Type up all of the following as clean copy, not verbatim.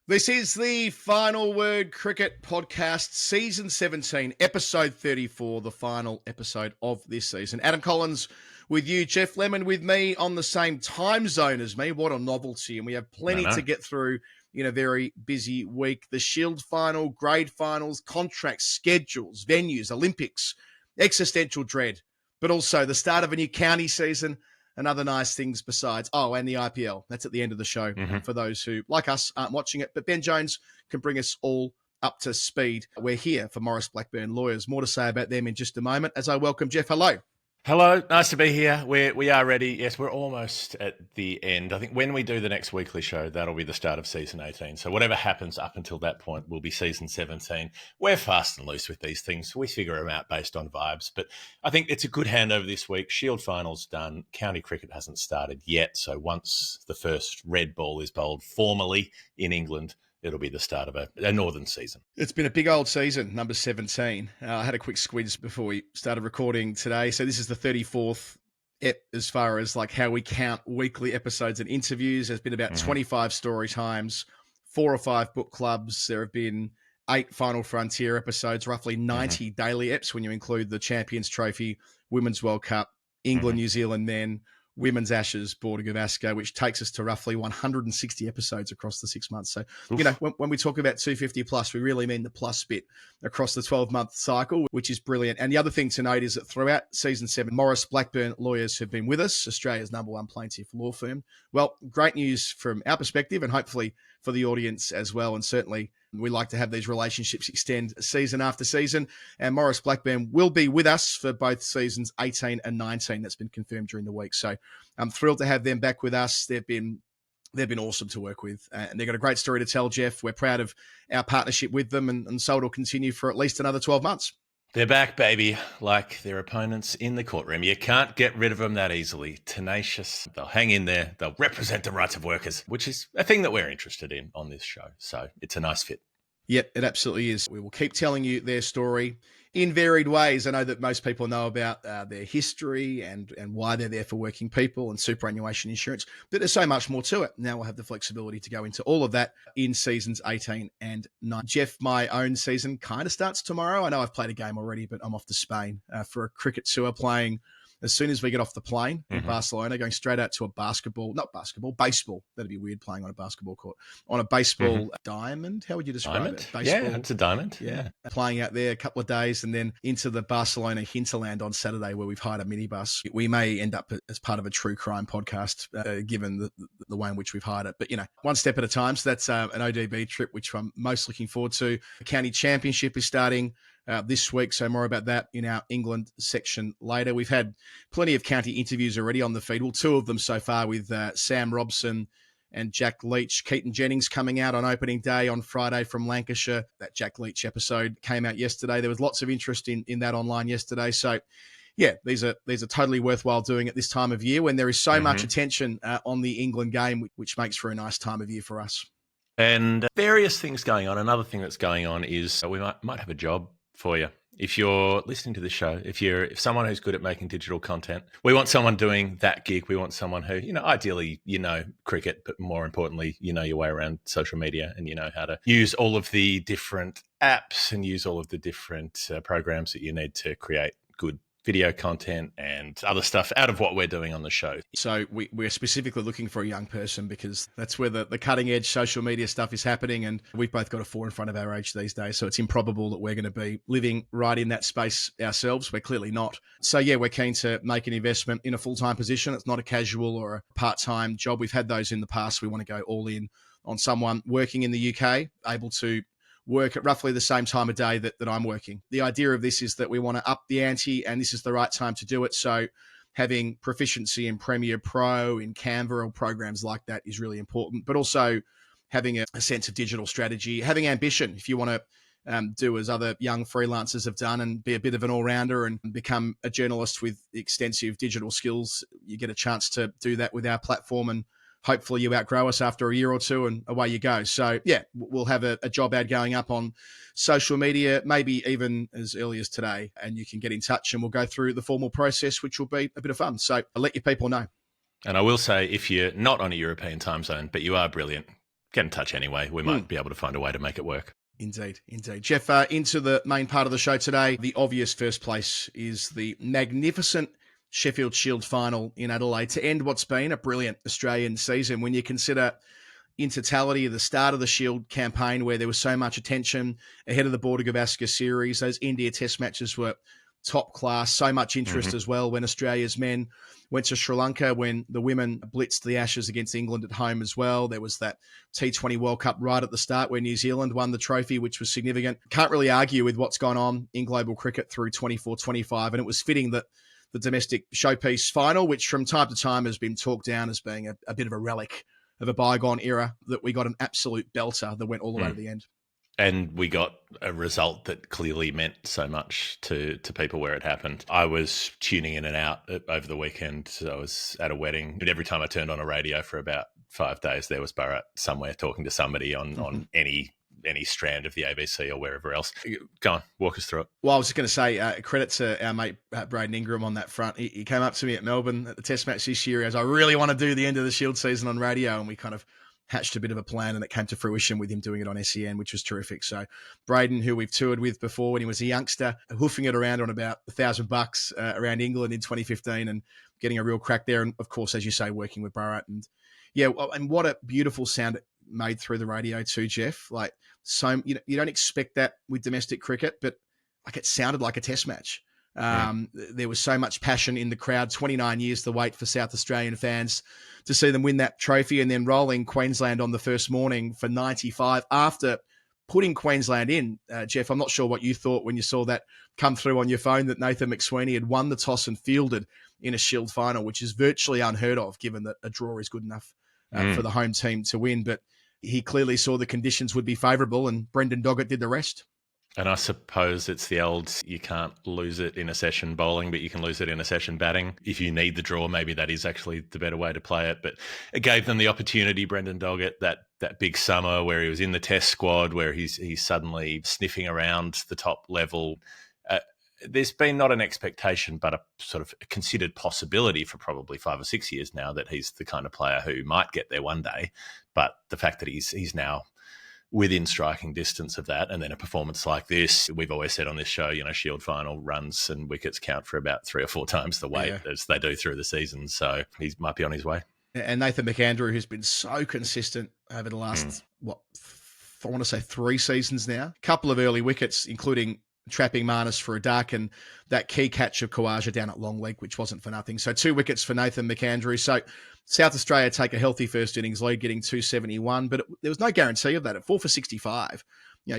This is the Final Word Cricket Podcast, Season 17, Episode 34, the final episode of this season. Adam Collins with you, Jeff Lemon with me on the same time zone as me. What a novelty. And we have plenty to get through in a very busy week. The Shield final, grade finals, contracts, schedules, venues, Olympics, existential dread, but also the start of a new county season and other nice things besides. Oh, and the IPL. That's at the end of the show for those who, like us, aren't watching it. But Ben Jones can bring us all up to speed. We're here for Maurice Blackburn Lawyers. More to say about them in just a moment as I welcome Jeff. Hello. Hello, nice to be here. We are ready. Yes, we're almost at the end. I think when we do the next weekly show, that'll be the start of season 18. So whatever happens up until that point will be season 17. We're fast and loose with these things. We figure them out based on vibes. But I think it's a good handover this week. Shield finals done. County cricket hasn't started yet. So once the first red ball is bowled formally in England, it'll be the start of a northern season. It's been a big old season, number 17. I had a quick squeeze before we started recording today. So this is the 34th ep as far as like how we count weekly episodes and interviews. There's been about 25 story times, 4 or 5 book clubs. There have been 8 Final Frontier episodes, roughly 90 daily eps when you include the Champions Trophy, Women's World Cup, England, New Zealand men, Women's Ashes, Border Gavaskar, which takes us to roughly 160 episodes across the 6 months. So, you know, when we talk about 250 plus, we really mean the plus bit across the 12-month cycle, which is brilliant. And the other thing to note is that throughout season 7, Maurice Blackburn Lawyers have been with us, Australia's #1 plaintiff law firm. Well, great news from our perspective and hopefully for the audience as well. And certainly we like to have these relationships extend season after season. And Maurice Blackburn will be with us for both seasons 18 and 19. That's been confirmed during the week. So I'm thrilled to have them back with us. They've been awesome to work with. And they've got a great story to tell, Jeff. We're proud of our partnership with them. And so it'll continue for at least another 12 months. They're back, baby, like their opponents in the courtroom. You can't get rid of them that easily. Tenacious. They'll hang in there. They'll represent the rights of workers, which is a thing that we're interested in on this show. So it's a nice fit. Yep, it absolutely is. We will keep telling you their story in varied ways. I know that most people know about their history and why they're there for working people and superannuation insurance, but there's so much more to it. Now we'll have the flexibility to go into all of that in seasons 18 and 9. Jeff, my own season kind of starts tomorrow. I know I've played a game already, but I'm off to Spain for a cricket tour playing as soon as we get off the plane in Barcelona, going straight out to baseball. That'd be weird playing on a basketball court. On a baseball diamond, how would you describe it? Baseball. Yeah, it's a diamond. Yeah. Playing out there a couple of days and then into the Barcelona hinterland on Saturday where we've hired a minibus. We may end up as part of a true crime podcast given the way in which we've hired it. But, you know, one step at a time. So that's an ODB trip, which I'm most looking forward to. The county championship is starting this week, so more about that in our England section later. We've had plenty of county interviews already on the feed. Well, 2 of them so far with Sam Robson and Jack Leach. Keaton Jennings coming out on opening day on Friday from Lancashire. That Jack Leach episode came out yesterday. There was lots of interest in that online yesterday. So, yeah, these are totally worthwhile doing at this time of year when there is so much attention on the England game, which makes for a nice time of year for us. And various things going on. Another thing that's going on is we might have a job for you. If you're listening to this show, if someone who's good at making digital content, we want someone doing that gig. We want someone who, ideally, cricket, but more importantly, your way around social media and you know how to use all of the different apps and use all of the different programs that you need to create good video content and other stuff out of what we're doing on the show. So we're specifically looking for a young person because that's where the cutting edge social media stuff is happening. And we've both got a 4 in front of our age these days. So it's improbable that we're going to be living right in that space ourselves. We're clearly not. So yeah, we're keen to make an investment in a full-time position. It's not a casual or a part-time job. We've had those in the past. We want to go all in on someone working in the UK, able to work at roughly the same time of day that I'm working. The idea of this is that we want to up the ante and this is the right time to do it. So having proficiency in Premiere Pro, in Canva or programs like that is really important, but also having a sense of digital strategy, having ambition. If you want to do as other young freelancers have done and be a bit of an all-rounder and become a journalist with extensive digital skills, you get a chance to do that with our platform and hopefully you outgrow us after a year or two and away you go. So yeah, we'll have a job ad going up on social media, maybe even as early as today, and you can get in touch and we'll go through the formal process, which will be a bit of fun. So I'll let your people know. And I will say, if you're not on a European time zone, but you are brilliant, get in touch anyway. We might be able to find a way to make it work. Indeed. Jeff, into the main part of the show today. The obvious first place is the magnificent Sheffield Shield final in Adelaide to end what's been a brilliant Australian season when you consider in totality the start of the Shield campaign where there was so much attention ahead of the Border Gavaskar series. Those India test matches were top class, so much interest as well when Australia's men went to Sri Lanka, when the women blitzed the Ashes against England at home as well. There was that T20 World Cup right at the start where New Zealand won the trophy, which was significant. Can't really argue with what's gone on in global cricket through 24-25, and it was fitting that the domestic showpiece final, which from time to time has been talked down as being a bit of a relic of a bygone era, that we got an absolute belter that went all the way to the end. And we got a result that clearly meant so much to people where it happened. I was tuning in and out over the weekend. I was at a wedding, and every time I turned on a radio for about 5 days, there was Bharat somewhere talking to somebody on any strand of the ABC or wherever else. Go on, walk us through it. Well, I was just going to say, credit to our mate Braden Ingram on that front. He came up to me at Melbourne at the Test match this year as I really want to do the end of the Shield season on radio, and we kind of hatched a bit of a plan, and it came to fruition with him doing it on SEN, which was terrific. So Braden, who we've toured with before when he was a youngster, hoofing it around on about $1,000 around England in 2015 and getting a real crack there. And of course, as you say, working with Bharat. And yeah, and what a beautiful sound it made through the radio too, Jeff. Like, so you don't expect that with domestic cricket, but like it sounded like a test match. There was so much passion in the crowd. 29 years the wait for South Australian fans to see them win that trophy, and then rolling Queensland on the first morning for 95 after putting Queensland in. Jeff, I'm not sure what you thought when you saw that come through on your phone that Nathan McSweeney had won the toss and fielded in a Shield final, which is virtually unheard of given that a draw is good enough for the home team to win. But he clearly saw the conditions would be favourable, and Brendan Doggett did the rest. And I suppose it's the old, you can't lose it in a session bowling, but you can lose it in a session batting. If you need the draw, maybe that is actually the better way to play it. But it gave them the opportunity, Brendan Doggett, that big summer where he was in the test squad, where he's suddenly sniffing around the top level. There's been not an expectation, but a sort of considered possibility for probably 5 or 6 years now that he's the kind of player who might get there one day. But the fact that he's now within striking distance of that, and then a performance like this, we've always said on this show, Shield final runs and wickets count for about 3 or 4 times the weight as they do through the season. So he might be on his way. And Nathan McAndrew, who's been so consistent over the last, I want to say 3 seasons now. Couple of early wickets, including trapping Marnus for a duck and that key catch of Khawaja down at long leg, which wasn't for nothing. So 2 wickets for Nathan McAndrew. So South Australia take a healthy first innings lead, getting 271, but there was no guarantee of that. At 4 for 65,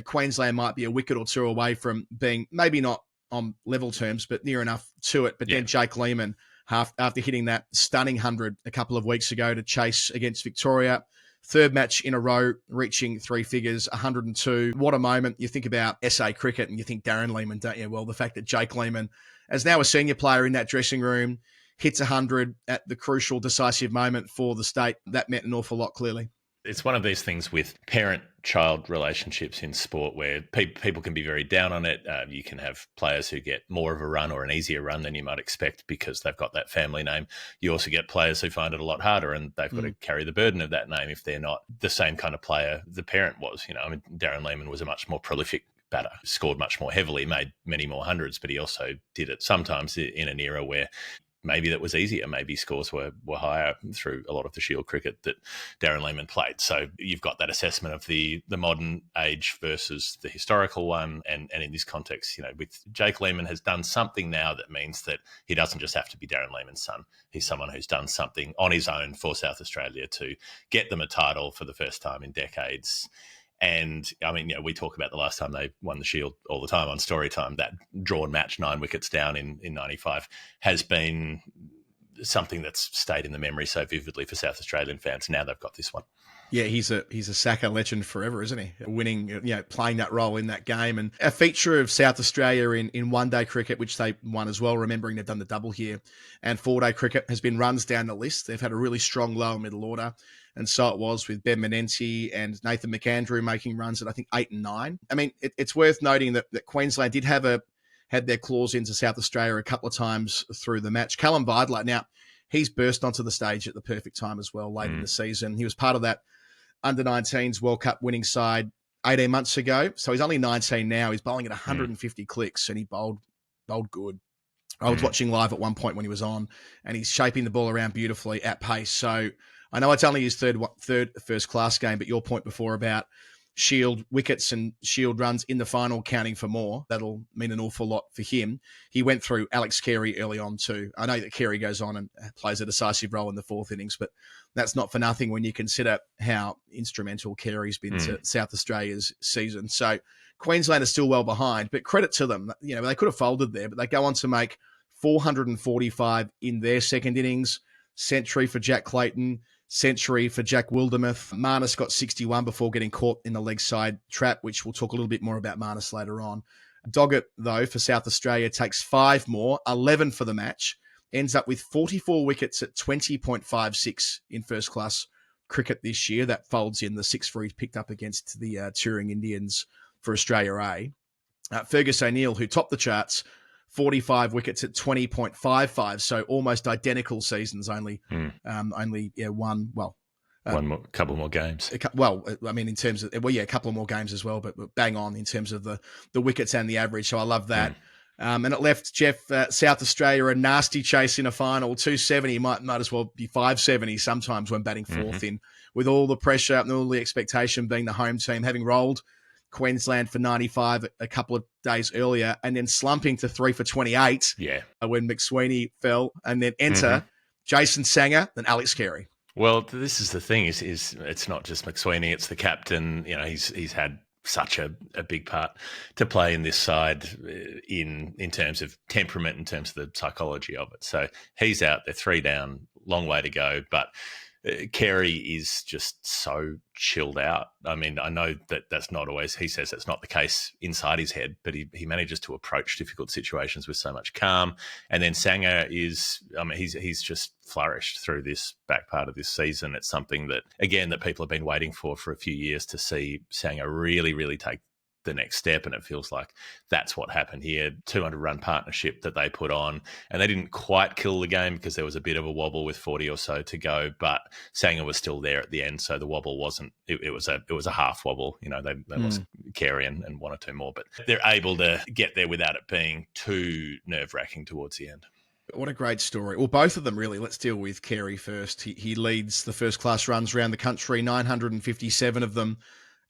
Queensland might be a wicket or 2 away from being maybe not on level terms, but near enough to it. But then Jake Lehmann, after hitting that stunning 100 a couple of weeks ago to chase against Victoria, 3rd match in a row, reaching 3 figures, 102. What a moment. You think about SA cricket and you think Darren Lehmann, don't you? Well, the fact that Jake Lehmann, as now a senior player in that dressing room, hits 100 at the crucial, decisive moment for the state, that meant an awful lot, clearly. It's one of these things with parent-child relationships in sport where people can be very down on it. You can have players who get more of a run or an easier run than you might expect because they've got that family name. You also get players who find it a lot harder and they've got to carry the burden of that name if they're not the same kind of player the parent was. Darren Lehmann was a much more prolific batter, scored much more heavily, made many more hundreds, but he also did it sometimes in an era where maybe that was easier. Maybe scores were higher through a lot of the Shield cricket that Darren Lehmann played. So you've got that assessment of the modern age versus the historical one. And in this context, with Jake Lehmann has done something now that means that he doesn't just have to be Darren Lehmann's son. He's someone who's done something on his own for South Australia to get them a title for the first time in decades. And we talk about the last time they won the Shield all the time on Storytime. That drawn match, 9 wickets down in 95, has been something that's stayed in the memory so vividly for South Australian fans. Now they've got this one. Yeah, he's a Saka legend forever, isn't he? Winning, playing that role in that game. And a feature of South Australia in one-day cricket, which they won as well, remembering they've done the double here, and 4-day cricket has been runs down the list. They've had a really strong lower middle order. And so it was with Ben Menenti and Nathan McAndrew making runs at, I think, 8 and 9. It's worth noting that Queensland did had their claws into South Australia a couple of times through the match. Callum Vidler, now, he's burst onto the stage at the perfect time as well late in the season. He was part of that under-19s World Cup winning side 18 months ago. So he's only 19 now. He's bowling at 150 clicks, and he bowled good. I was watching live at one point when he was on, and he's shaping the ball around beautifully at pace. So I know it's only his third first-class game, but your point before about Shield wickets and Shield runs in the final counting for more, that'll mean an awful lot for him. He went through Alex Carey early on too. I know that Carey goes on and plays a decisive role in the fourth innings, but that's not for nothing when you consider how instrumental Carey's been to South Australia's season. So Queensland are still well behind, but credit to them. You know, they could have folded there, but they go on to make 445 in their second innings, century for Jack Clayton, century for Jack Wildermuth. Marnus got 61 before getting caught in the leg side trap, which we'll talk a little bit more about Marnus later on. Doggett, though, for South Australia, takes 5 more, 11 for the match, ends up with 44 wickets at 20.56 in first-class cricket this year. That folds in the 6 for he picked up against the touring Indians for Australia A. Fergus O'Neill, who topped the charts, 45 wickets at 20.55, so almost identical seasons, only one. Well, couple more games. I mean, in terms of a couple of more games as well, but bang on in terms of the wickets and the average. So I love that. And it left Jeff South Australia a nasty chase in a final. 270 might as well be 570 sometimes when batting fourth in, with all the pressure and all the expectation being the home team, having rolled Queensland for 95 a couple of days earlier, and then slumping to 3 for 28 when McSweeney fell, and then enter Jason Sangha and Alex Carey. Well, this is the thing: is it's not just McSweeney; it's the captain. You know, he's had such a big part to play in this side in terms of temperament, in terms of the psychology of it. So he's out there, 3 down, long way to go, but Carey is just so chilled out. I mean, I know that that's not always, he says that's not the case inside his head, but he manages to approach difficult situations with so much calm. And then Sangha is, I mean, he's just flourished through this back part of this season. It's something that, again, that people have been waiting for a few years, to see Sangha really, really take the next step, and it feels like that's what happened here. 200-run partnership that they put on, and they didn't quite kill the game because there was a bit of a wobble with 40 or so to go, but Sangha was still there at the end, so the wobble wasn't, it was a half wobble. You know, they lost Carey and 1 or 2 more, but they're able to get there without it being too nerve-wracking towards the end. What a great story. Well, both of them, really. Let's deal with Carey first. He leads the first-class runs around the country, 957 of them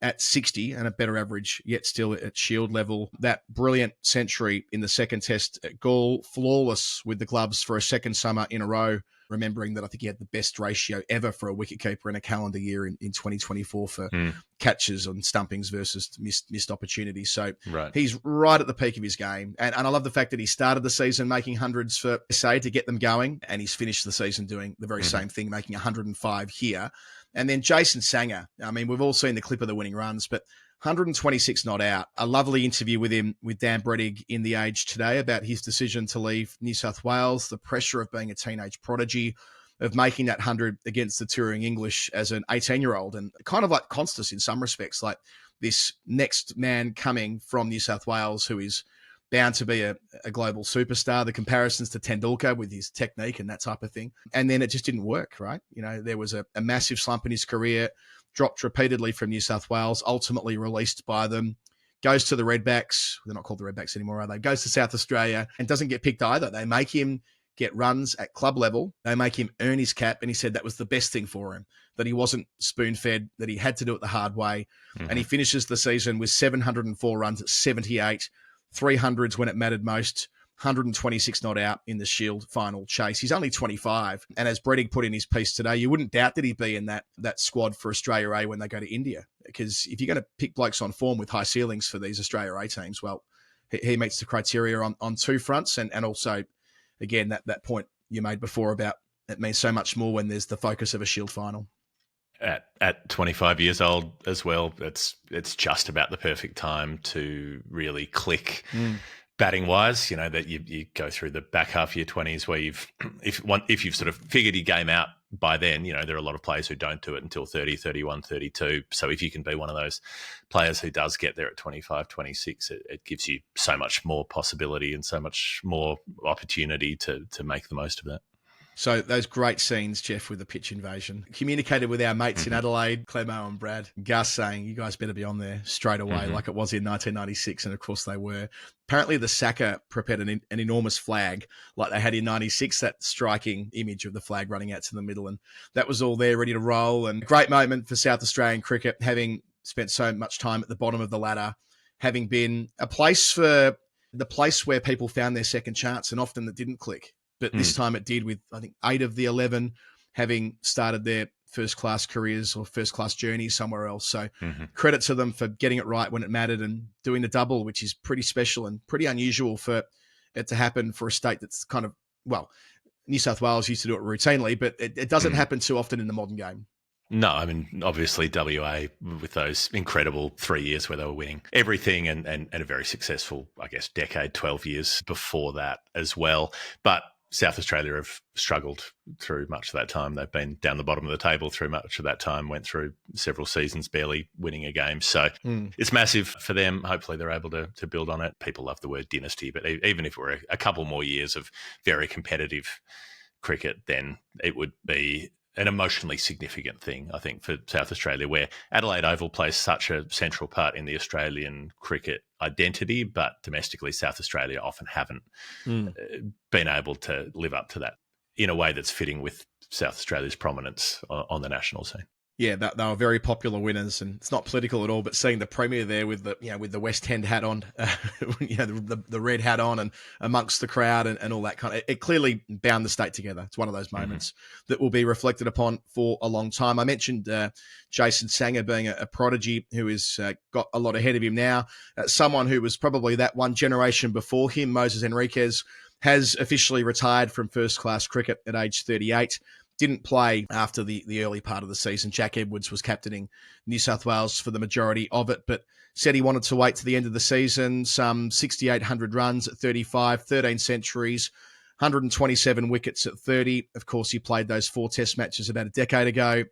at 60, and a better average, yet still at Shield level. That brilliant century in the second test at Gaul, flawless with the gloves for a second summer in a row, remembering that I think he had the best ratio ever for a wicketkeeper in a calendar year in 2024 for catches on stumpings versus missed opportunities. So he's right at the peak of his game. And I love the fact that he started the season making hundreds for SA to get them going, and he's finished the season doing the very same thing, making 105 here. And then Jason Sangha, I mean, we've all seen the clip of the winning runs, but 126 not out. A lovely interview with him, with Dan Brettig in The Age today, about his decision to leave New South Wales, the pressure of being a teenage prodigy, of making that 100 against the touring English as an 18-year-old, and kind of like Constas in some respects, like this next man coming from New South Wales who is bound to be a global superstar, the comparisons to Tendulkar with his technique and that type of thing. And then it just didn't work, right? You know, there was a massive slump in his career, dropped repeatedly from New South Wales, ultimately released by them, goes to the Redbacks. They're not called the Redbacks anymore, are they? Goes to South Australia and doesn't get picked either. They make him get runs at club level. They make him earn his cap, and he said that was the best thing for him, that he wasn't spoon-fed, that he had to do it the hard way. And he finishes the season with 704 runs at 78, 300s when it mattered most, 126 not out in the Shield final chase. He's only 25. And as Brettig put in his piece today, you wouldn't doubt that he'd be in that squad for Australia A when they go to India. Because if you're going to pick blokes on form with high ceilings for these Australia A teams, well, he meets the criteria on 2 fronts. And also, again, that point you made before about it means so much more when there's the focus of a Shield final. At 25 years old as well, it's just about the perfect time to really click batting wise. You know, that you go through the back half of your 20s where if you've sort of figured your game out by then, you know, there are a lot of players who don't do it until 30, 31, 32. So if you can be one of those players who does get there at 25, 26, it gives you so much more possibility and so much more opportunity to make the most of that. So those great scenes, Jeff, with the pitch invasion. Communicated with our mates in Adelaide, Clemo and Brad, Gus saying, you guys better be on there straight away, like it was in 1996. And of course they were. Apparently the Saka prepared an enormous flag like they had in 96, that striking image of the flag running out to the middle. And that was all there ready to roll. And great moment for South Australian cricket, having spent so much time at the bottom of the ladder, having been a place for the place where people found their second chance and often that didn't click. But this time it did, with, I think, 8 of the 11 having started their first-class careers or first-class journeys somewhere else. So credit to them for getting it right when it mattered and doing the double, which is pretty special and pretty unusual for it to happen for a state that's kind of, well, New South Wales used to do it routinely, but it doesn't happen too often in the modern game. No, I mean, obviously WA with those incredible 3 years where they were winning everything and a very successful, I guess, decade, 12 years before that as well. But South Australia have struggled through much of that time. They've been down the bottom of the table through much of that time, went through several seasons barely winning a game. So it's massive for them. Hopefully they're able to build on it. People love the word dynasty, but even if it were a couple more years of very competitive cricket, then it would be an emotionally significant thing, I think, for South Australia, where Adelaide Oval plays such a central part in the Australian cricket identity, but domestically South Australia often haven't been able to live up to that in a way that's fitting with South Australia's prominence on the national scene. Yeah, they were very popular winners, and it's not political at all. But seeing the Premier there with the West End hat on, the red hat on, and amongst the crowd and all that kind of, it clearly bound the state together. It's one of those moments that will be reflected upon for a long time. I mentioned Jason Sanger being a prodigy who has got a lot ahead of him now. Someone who was probably that one generation before him, Moses Henriquez, has officially retired from first-class cricket at age 38. Didn't play after the early part of the season. Jack Edwards was captaining New South Wales for the majority of it, but said he wanted to wait to the end of the season. Some 6,800 runs at 35, 13 centuries, 127 wickets at 30. Of course, he played those 4 test matches about a decade ago.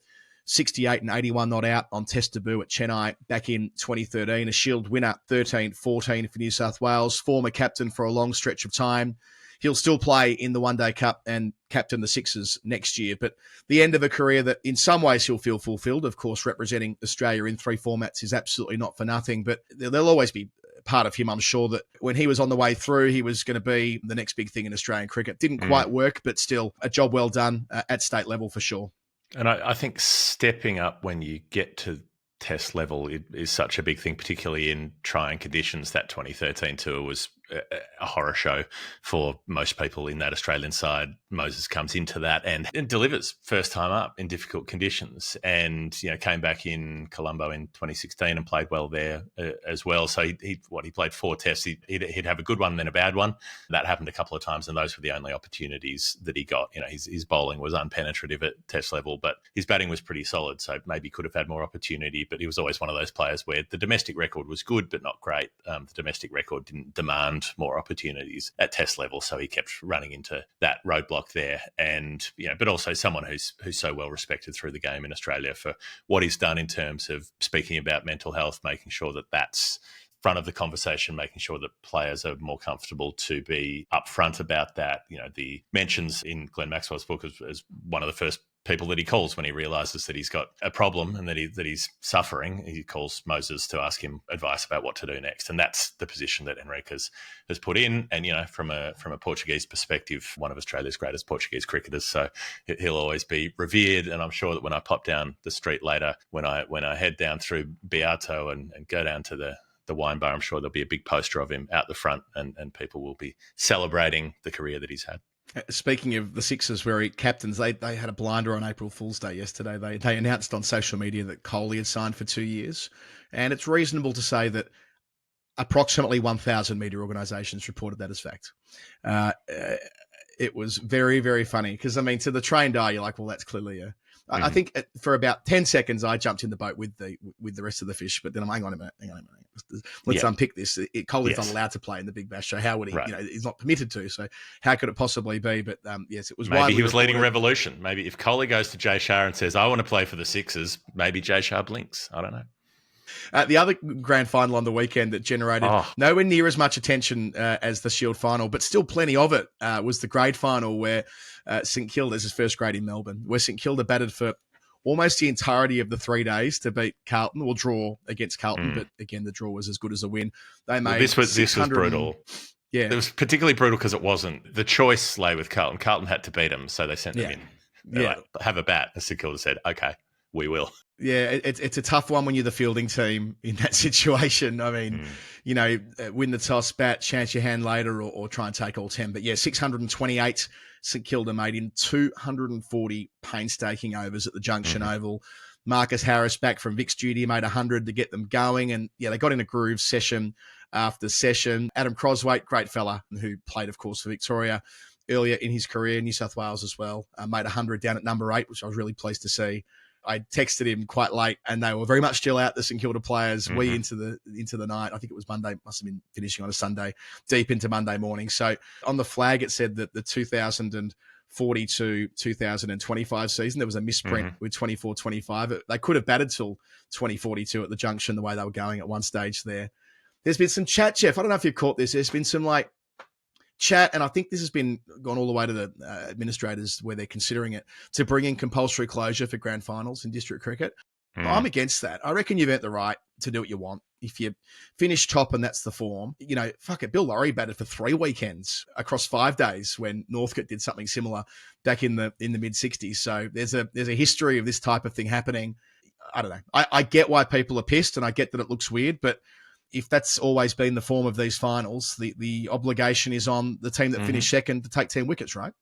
68 and 81 not out on test debut at Chennai back in 2013. A Shield winner, 13-14 for New South Wales. Former captain for a long stretch of time. He'll still play in the One Day Cup and captain the Sixers next year, but the end of a career that in some ways he'll feel fulfilled. Of course, representing Australia in 3 formats is absolutely not for nothing, but there'll always be part of him, I'm sure, that when he was on the way through, he was going to be the next big thing in Australian cricket. Didn't quite work, but still a job well done at state level for sure. And I think stepping up when you get to test level is such a big thing, particularly in trying conditions. That 2013 tour was a horror show for most people in that Australian side. Moses comes into that and delivers first time up in difficult conditions, and came back in Colombo in 2016 and played well there as well. So he played 4 tests. He'd have a good one, then a bad one. That happened a couple of times, and those were the only opportunities that he got. His bowling was unpenetrative at test level, but his batting was pretty solid. So maybe could have had more opportunity. But he was always one of those players where the domestic record was good, but not great. The domestic record didn't demand more opportunities at test level, so he kept running into that roadblock there. And but also someone who's so well respected through the game in Australia for what he's done in terms of speaking about mental health, making sure that that's front of the conversation, making sure that players are more comfortable to be upfront about that. The mentions in Glenn Maxwell's book as one of the first people that he calls when he realises that he's got a problem and that he's suffering. He calls Moses to ask him advice about what to do next, and that's the position that Henriquez has put in. And from a Portuguese perspective, one of Australia's greatest Portuguese cricketers, so he'll always be revered. And I'm sure that when I pop down the street later, when I head down through Beato and go down to the wine bar, I'm sure there'll be a big poster of him out the front, and people will be celebrating the career that he's had. Speaking of the Sixers, where he captains, they had a blinder on April Fool's Day yesterday. They announced on social media that Kohli had signed for 2 years, and it's reasonable to say that approximately 1,000 media organisations reported that as fact. It was very, very funny because, to the trained eye, you're like, well, that's clearly a... I think for about 10 seconds, I jumped in the boat with the rest of the fish, but then I'm hang on a minute. Let's unpick this. Kohli's not allowed to play in the Big Bash, so how would he? Right. He's not permitted to. So how could it possibly be? But yes, it was. Maybe he was leading a revolution. Maybe if Kohli goes to Jay Shah and says, "I want to play for the Sixers," maybe Jay Shah blinks. I don't know. The other grand final on the weekend that generated nowhere near as much attention as the Shield final, but still plenty of it, was the grade final where St Kilda, this is first grade in Melbourne, where St Kilda batted for almost the entirety of the 3 days to beat Carlton, or draw against Carlton, but again, the draw was as good as a win. They made this was brutal. Yeah. It was particularly brutal because it wasn't. The choice lay with Carlton. Carlton had to beat them, so they sent them in. They're like, have a bat. And St Kilda said, okay, we will. Yeah, it's a tough one when you're the fielding team in that situation. I mean, win the toss, bat, chance your hand later, or try and take all 10. But yeah, 628 St Kilda made in 240 painstaking overs at the Junction Oval. Marcus Harris back from Vic's duty made 100 to get them going. And yeah, they got in a groove session after session. Adam Crosthwaite, great fella, who played, of course, for Victoria earlier in his career, New South Wales as well, made 100 down at number 8, which I was really pleased to see. I texted him quite late, and they were very much still out, the St Kilda players, into the night. I think it was Monday, must have been finishing on a Sunday, deep into Monday morning. So on the flag, it said that the 2042-2025 season, there was a misprint with 24-25. They could have batted till 2042 at the Junction, the way they were going at one stage there. There's been some chat, Jeff. I don't know if you've caught this. There's been some chat, and I think this has been gone all the way to the administrators where they're considering it, to bring in compulsory closure for grand finals in district cricket. I'm against that. I reckon you've earned the right to do what you want. If you finish top and that's the form, fuck it. Bill Laurie batted for 3 weekends across 5 days when Northcote did something similar back in the mid 60s. So there's a history of this type of thing happening. I don't know. I get why people are pissed, and I get that it looks weird, but if that's always been the form of these finals, the obligation is on the team that finished second to take 10 wickets, right?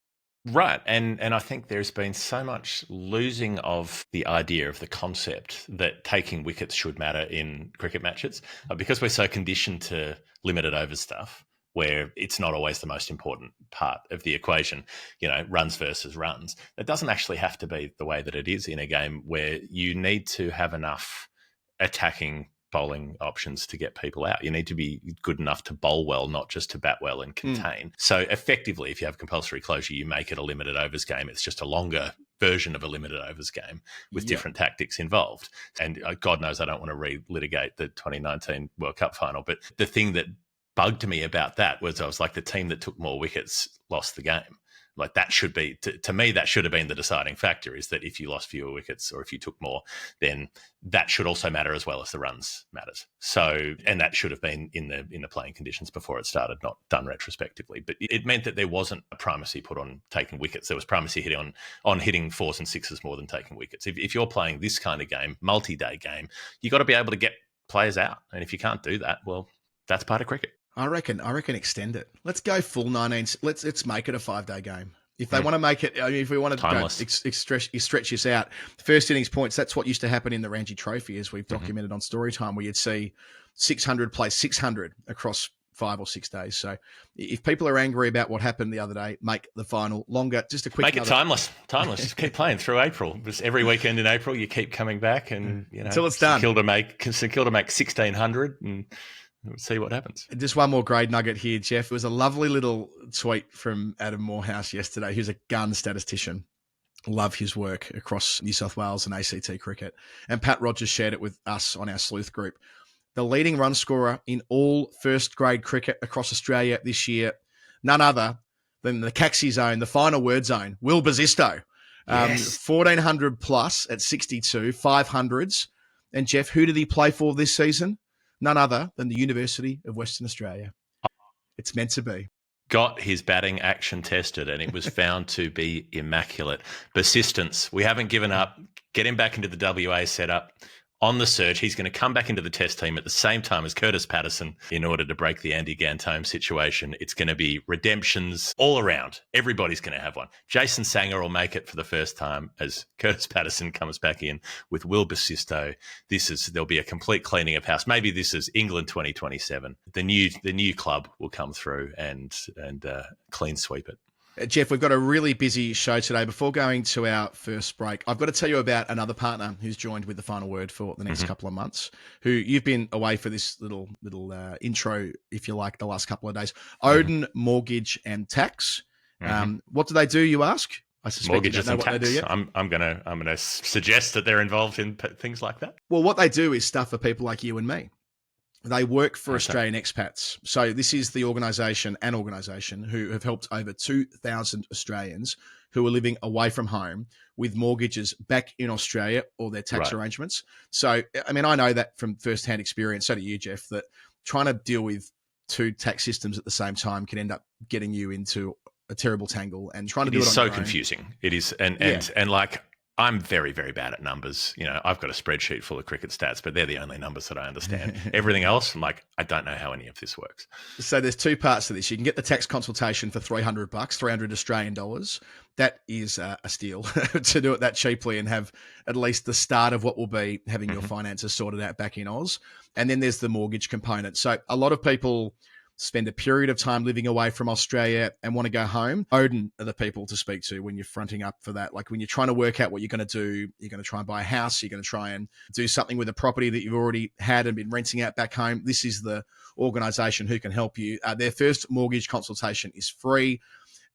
Right. And I think there's been so much losing of the idea of the concept that taking wickets should matter in cricket matches, because we're so conditioned to limited over stuff where it's not always the most important part of the equation, runs versus runs. It doesn't actually have to be the way that it is in a game where you need to have enough attacking bowling options to get people out. You need to be good enough to bowl well, not just to bat well and contain. So effectively, if you have compulsory closure, you make it a limited overs game. It's just a longer version of a limited overs game with different tactics involved. And God knows I don't want to relitigate the 2019 World Cup final. But the thing that bugged me about that was I was like, the team that took more wickets lost the game. Like that should be, to me, that should have been the deciding factor, is that if you lost fewer wickets or if you took more, then that should also matter as well as the runs matters. So, and that should have been in the playing conditions before it started, not done retrospectively. But it meant that there wasn't a primacy put on taking wickets. There was primacy hitting on hitting 4s and 6s more than taking wickets. If you're playing this kind of game, multi-day game, you got to be able to get players out. And if you can't do that, well, that's part of cricket. I reckon extend it. Let's go full 19. Let's make it a 5-day game. If they want to make it, if we want to stretch this out, first innings points, that's what used to happen in the Ranji Trophy, as we've documented on Storytime, where you'd see 600 play 600 across 5 or 6 days. So if people are angry about what happened the other day, make the final longer. Just a quick make it timeless. Just keep playing through April. Just every weekend in April, you keep coming back, and until it's done. St Kilda make 1600 and we'll see what happens. Just one more grade nugget here, Jeff. It was a lovely little tweet from Adam Morehouse yesterday, who's a gun statistician. Love his work across New South Wales and ACT cricket. And Pat Rogers shared it with us on our Sleuth group. The leading run scorer in all first grade cricket across Australia this year, none other than the Caxi zone, the final word zone, Will Basisto. 1,400 plus at 62, 500s. And Jeff, who did he play for this season? None other than the University of Western Australia. It's meant to be. Got his batting action tested, and it was found to be immaculate. Persistence. We haven't given up. Get him back into the WA setup. On the search, he's going to come back into the test team at the same time as Curtis Patterson in order to break the Andy Gantome situation. It's going to be redemptions all around. Everybody's going to have one. Jason Sanger will make it for the first time as Curtis Patterson comes back in with Will Basisto. There'll be a complete cleaning of house. Maybe this is England 2027. The new club will come through and clean sweep it. Jeff, we've got a really busy show today. Before going to our first break, I've got to tell you about another partner who's joined with the Final Word for the next couple of months, who you've been away for this little intro, if you like, the last couple of days. Odin Mortgage and Tax. What do they do, you ask? I suspect Mortgages you don't know and what they do tax. yet. I'm gonna suggest that they're involved in things like that. Well, what they do is stuff for people like you and me. They work for Okay. Australian expats. So this is the organisation who have helped over 2,000 Australians who are living away from home with mortgages back in Australia or their tax arrangements. So, I mean, I know that from firsthand experience, so do you, Jeff, that trying to deal with two tax systems at the same time can end up getting you into a terrible tangle, and trying to do it on so your own. confusing. It is, and like, I'm very, very bad at numbers. You know, I've got a spreadsheet full of cricket stats, but they're the only numbers that I understand. Everything else, I'm like, I don't know how any of this works. So there's two parts to this. You can get the tax consultation for $300, 300 Australian dollars. That is a steal to do it that cheaply and have at least the start of what will be having your finances sorted out back in Oz. And then there's the mortgage component. So a lot of people spend a period of time living away from Australia and want to go home. Odin are the people to speak to when you're fronting up for that. Like when you're trying to work out what you're going to do, you're going to try and buy a house, you're going to try and do something with a property that you've already had and been renting out back home. This is the organisation who can help you. Their first mortgage consultation is free.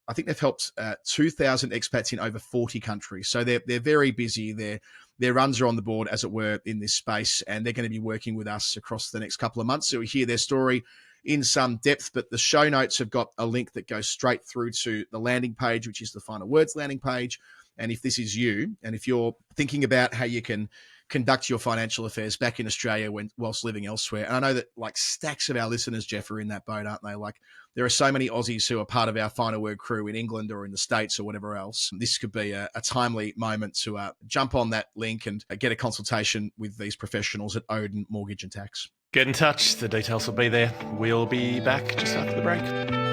I think they've helped 2,000 expats in over 40 countries. So they're very busy. Their runs are on the board, as it were, in this space, and they're going to be working with us across the next couple of months. So we hear their story in some depth, but the show notes have got a link that goes straight through to the landing page, which is the Final Words landing page. And if this is you, and if you're thinking about how you can conduct your financial affairs back in Australia whilst living elsewhere, and I know that like stacks of our listeners, Jeff, are in that boat, aren't they? Like there are so many Aussies who are part of our Final Word crew in England or in the States or whatever else. This could be a timely moment to jump on that link and get a consultation with these professionals at Odin Mortgage and Tax. Get in touch. The details will be there. We'll be back just after the break.